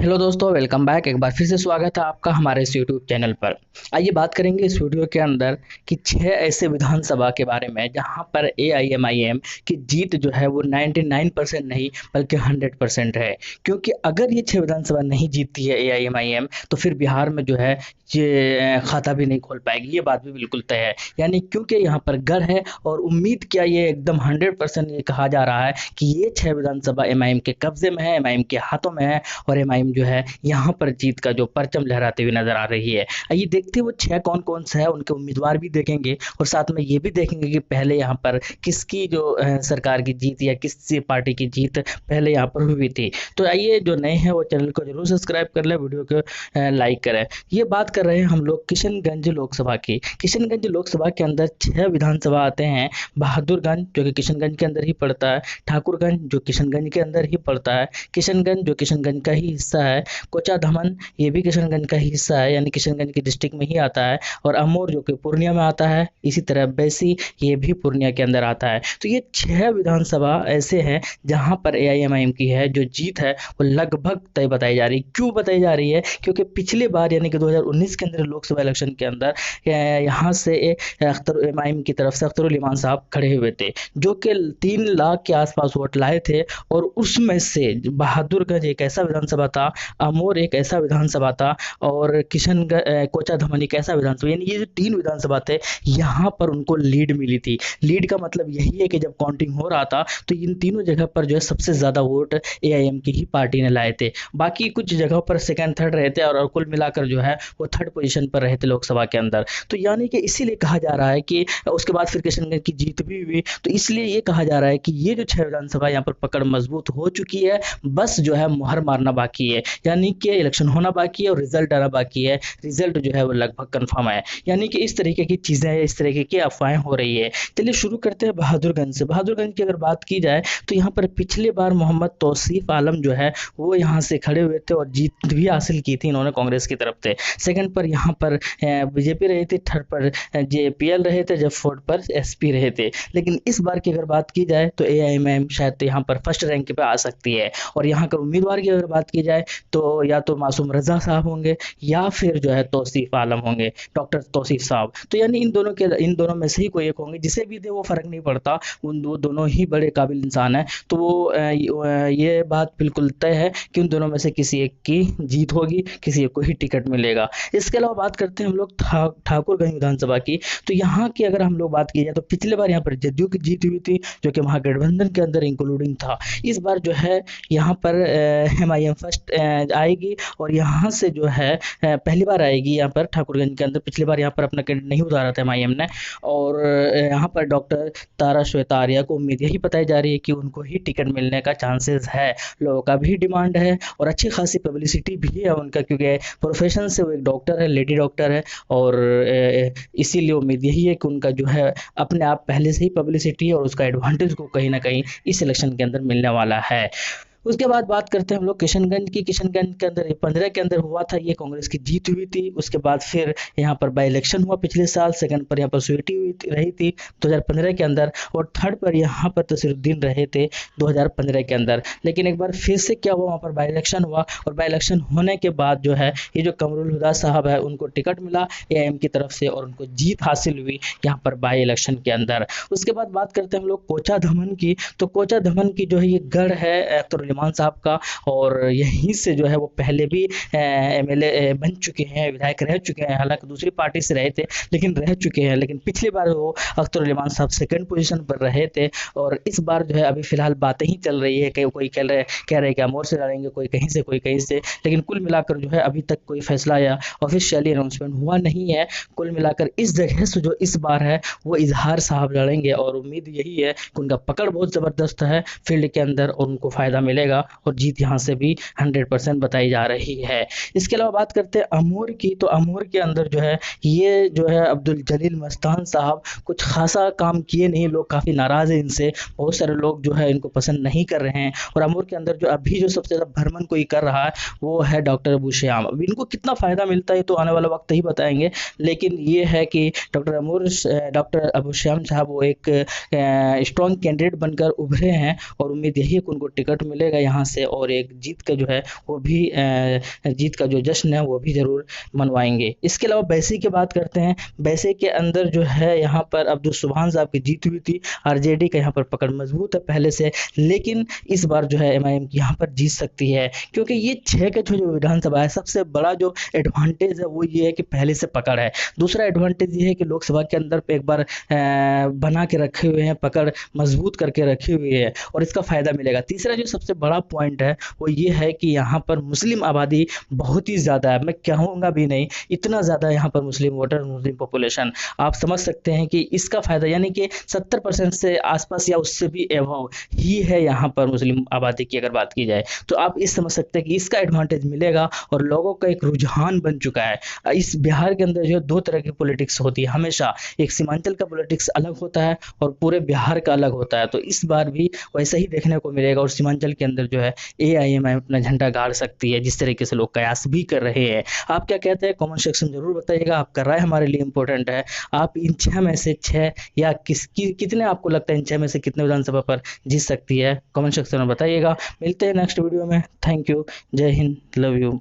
Hello दोस्तों, welcome back. एक बार फिर से स्वागत है आपका हमारे इस यूट्यूब चैनल पर। आइए बात करेंगे इस वीडियो के अंदर कि 6 ऐसे विधानसभा के बारे में जहां पर एआईएमआईएम की जीत जो है वो 99% नहीं बल्कि 100% है। क्योंकि अगर ये 6 विधानसभा नहीं जीतती है एआईएमआईएम तो फिर बिहार में जो है ये खाता भी नहीं खोल पाएगी, ये बात भी बिल्कुल तय है। यानी क्योंकि यहाँ पर गढ़ है और उम्मीद क्या, ये एकदम 100% ये कहा जा रहा है कि ये 6 विधानसभा एमआईएम के कब्जे में है, एमआईएम के हाथों में है और एमआईएम जो है यहाँ पर जीत का जो परचम लहराते हुए नजर आ रही है। आइए देखते हैं वो 6 कौन कौन से है, उनके उम्मीदवार भी देखेंगे और साथ में ये भी देखेंगे कि पहले यहाँ पर किसकी जो सरकार की जीत या किस पार्टी की जीत पहले यहाँ पर हुई थी। तो आइए जो नए हैं वो चैनल को जरूर सब्सक्राइब कर लें, वीडियो को लाइक करें। ये बात कर रहे हैं हम लोग किशनगंज लोकसभा की। किशनगंज लोकसभा के अंदर 6 विधानसभा आते हैं। बहादुरगंज जो कि किशनगंज के अंदर ही पड़ता है, ठाकुरगंज जो किशनगंज के अंदर ही पड़ता है, किशनगंज जो किशनगंज का ही हिस्सा है, कोचाधामन ये भी किशनगंज का ही हिस्सा है यानी किशनगंज के डिस्ट्रिक्ट में ही आता है, और अमोर जो कि पूर्णिया में आता है। इसी तरह बैसी ये भी पूर्णिया के अंदर आता है। तो ये 6 विधानसभा ऐसे हैं जहां पर एआईएमआईएम की है जो जीत है वो लगभग तय बताई जा रही है। क्यों बताई जा रही है? क्योंकि पिछली बार यानी कि 2019 के अंदर लोकसभा इलेक्शन के अंदर यहाँ से अख्तर एमआईएम की तरफ से अख्तरुल इमान साहब खड़े हुए थे जो कि 3 लाख के आसपास वोट लाए थे, और उसमें से बहादुरगंज एक ऐसा विधानसभा था, अमोर एक ऐसा विधानसभा था और किशनगंज कोचाधामन एक ऐसा विधानसभा, यानी ये जो 3 विधानसभा थे यहाँ पर उनको लीड मिली थी। लीड का मतलब यही है कि जब काउंटिंग हो रहा था तो इन तीनों जगह पर जो है सबसे ज्यादा वोट एआईएम की ही पार्टी ने लाए थे। बाकी कुछ जगहों पर सेकंड थर्ड रहे थे और कुल मिलाकर जो है वो थर्ड पोजीशन पर रहे थे लोकसभा के अंदर। तो यानी कि इसीलिए कहा जा रहा है कि उसके बाद फिर किशनगंज की जीत भी हुई, तो इसलिए ये कहा जा रहा है कि ये जो 6 विधानसभा यहाँ पर पकड़ मजबूत हो चुकी है, बस जो है मुहर मारना बाकी है। यानी कि इलेक्शन होना बाकी है और रिजल्ट आना बाकी है। रिजल्ट जो है वो लगभग कंफर्म है। यानी कि इस तरीके की चीजें, इस तरीके की अफवाहें हो रही है। चलिए शुरू करते हैं बहादुरगंज से। बहादुरगंज की अगर बात की जाए तो यहाँ पर पिछले बार मोहम्मद तौसीफ आलम जो है वो यहाँ से खड़े हुए थे और जीत भी हासिल की थी इन्होंने कांग्रेस की तरफ से। सेकंड पर यहाँ पर बीजेपी रही थी, थर्ड पर जेपीएल रहे थे, जब फोर्थ पर एसपी रहे थे। लेकिन इस बार की अगर बात की जाए तो एआईएमआईएम शायद यहाँ पर फर्स्ट रैंक पे आ सकती है। और यहाँ का उम्मीदवार की अगर बात की जाए तो या तो मासूम रजा साहब होंगे या फिर जो है तौसीफ आलम होंगे, डॉक्टर तौसीफ साहब। तो यानी इन दोनों में से ही कोई एक होंगे, जिसे भी दे वो फर्क नहीं पड़ता, वो दोनों ही बड़े काबिल इंसान है। तो वो ये बात बिल्कुल तय है कि उन दोनों में से किसी एक की जीत होगी, किसी एक को ही टिकट मिलेगा। इसके अलावा बात करते हैं हम लोग ठाकुरगंज विधानसभा की। तो यहाँ की अगर हम लोग बात की जाए तो पिछले बार यहाँ पर जदयू की जीत हुई थी जो कि महागठबंधन के अंदर इंक्लूडिंग था। इस बार जो है यहाँ पर एमआईएम फर्स्ट आएगी और यहाँ से जो है पहली बार आएगी यहाँ पर ठाकुरगंज के अंदर। पिछली बार यहाँ पर अपना कैंडिडेट नहीं उतारा था एमआईएम ने, और यहाँ पर डॉक्टर तारा श्वेता आर्या को उम्मीद यही बताई जा रही है कि उनको ही टिकट मिलने का चांसेस है। लोगों का भी डिमांड है और अच्छी खासी पब्लिसिटी भी है उनका, क्योंकि प्रोफेशन से वो एक डॉक्टर है, लेडी डॉक्टर है, और इसीलिए उम्मीद यही है कि उनका जो है अपने आप पहले से ही पब्लिसिटी है और उसका एडवांटेज को कहीं ना कहीं इस इलेक्शन के अंदर मिलने वाला है। उसके बाद बात करते हैं हम लोग किशनगंज की। किशनगंज के अंदर 15 के अंदर हुआ था, ये कांग्रेस की जीत हुई थी। उसके बाद फिर यहाँ पर बाई इलेक्शन हुआ पिछले साल, सेकंड पर यहाँ पर स्वीटी रही थी 2015 के अंदर, और थर्ड पर यहाँ पर तसीरुद्दीन रहे थे 2015 के अंदर। लेकिन एक बार फिर से क्या हुआ, वहाँ पर बाई इलेक्शन हुआ और बाई इलेक्शन होने के बाद जो है ये जो कमरुल हुदा साहब है उनको टिकट मिला एआईएम की तरफ से और उनको जीत हासिल हुई यहाँ पर बाई इलेक्शन के अंदर। उसके बाद बात करते हैं हम लोग कोचाधामन की। तो कोचाधामन की जो है ये गढ़ है मान साहब का, और यहीं से जो है वो पहले भी एमएलए बन चुके हैं, विधायक रह चुके हैं। हालांकि दूसरी पार्टी से रहे थे लेकिन रह चुके हैं। लेकिन पिछली बार वो अख्तर इमान साहब सेकंड पोजीशन पर रहे थे, और इस बार जो है अभी फिलहाल बातें ही चल रही है कि कोई कह रहे कि अमोर से लड़ेंगे, कोई कहीं से, कोई कहीं से। लेकिन कुल मिलाकर जो है अभी तक कोई फैसला या ऑफिशियली अनाउंसमेंट हुआ नहीं है। कुल मिलाकर इस जगह से जो इस बार है वो इजहार साहब लड़ेंगे, और उम्मीद यही है कि उनका पकड़ बहुत जबरदस्त है फील्ड के अंदर और उनको फायदा मिलेगा और जीत यहां से भी 100% बताई जा रही है। इसके अलावा बात करते हैं अमोर की। तो अमोर के अंदर जो है ये जो है अब्दुल जलील मस्तान साहब कुछ खासा काम किए नहीं, लोग काफी नाराज हैं इनसे, बहुत सारे लोग जो है इनको पसंद नहीं कर रहे हैं। और अमोर के अंदर जो अभी जो सबसे ज्यादा भ्रमण कोई कर रहा है वो है डॉक्टर अबू श्याम। अब इनको कितना फायदा मिलता है तो आने वाला वक्त ही बताएंगे, लेकिन ये है कि डॉक्टर अबू श्याम साहब वो एक स्ट्रॉन्ग कैंडिडेट बनकर उभरे हैं और उम्मीद यही है कि उनको टिकट मिलेगा जाएगा यहाँ से, और एक जीत का जो है वो भी जीत का जो जश्न है वो भी ज़रूर मनवाएंगे। इसके अलावा बैसी की बात करते हैं। बैसी के अंदर जो है यहाँ पर अब्दुल सुबहान साहब की जीत हुई थी। आरजेडी का यहाँ पर पकड़ मजबूत है पहले से, लेकिन इस बार जो है एमआईएम की यहाँ पर जीत सकती है, क्योंकि ये 6 के जो विधानसभा है, सबसे बड़ा जो एडवांटेज है वो ये है कि पहले से पकड़ है। दूसरा एडवांटेज ये है कि लोकसभा के अंदर पे एक बार बना के रखे हुए हैं, पकड़ मजबूत करके रखी हुई है, और इसका फायदा मिलेगा। तीसरा जो सबसे बड़ा पॉइंट है वो ये है कि यहाँ पर मुस्लिम आबादी बहुत ही ज़्यादा है, मैं कहूँगा भी नहीं, इतना ज़्यादा यहाँ पर मुस्लिम वोटर, मुस्लिम पॉपुलेशन, आप समझ सकते हैं कि इसका फायदा यानी कि 70% से आसपास या उससे भी एवव ही है यहाँ पर मुस्लिम आबादी की अगर बात की जाए, तो आप इस समझ सकते हैं कि इसका एडवांटेज मिलेगा, और लोगों का एक रुझान बन चुका है। इस बिहार के अंदर जो दो तरह की पॉलिटिक्स होती है हमेशा, एक सीमांचल का पॉलिटिक्स अलग होता है और पूरे बिहार का अलग होता है, तो इस बार भी वैसा ही देखने को मिलेगा। और सीमांचल के अंदर जो है एआईएमआईएम अपना झंडा गाड़ सकती है, जिस तरीके से लोग कयास भी कर रहे हैं। आप क्या कहते हैं कमेंट सेक्शन जरूर बताइएगा, आपका राय हमारे लिए इंपॉर्टेंट है। आप इन 6 में से 6 या कितने आपको लगता है इन 6 में से कितने विधानसभा पर जीत सकती है, कमेंट सेक्शन में बताइएगा। मिलते हैं नेक्स्ट वीडियो में। थैंक यू, जय हिंद, लव यू।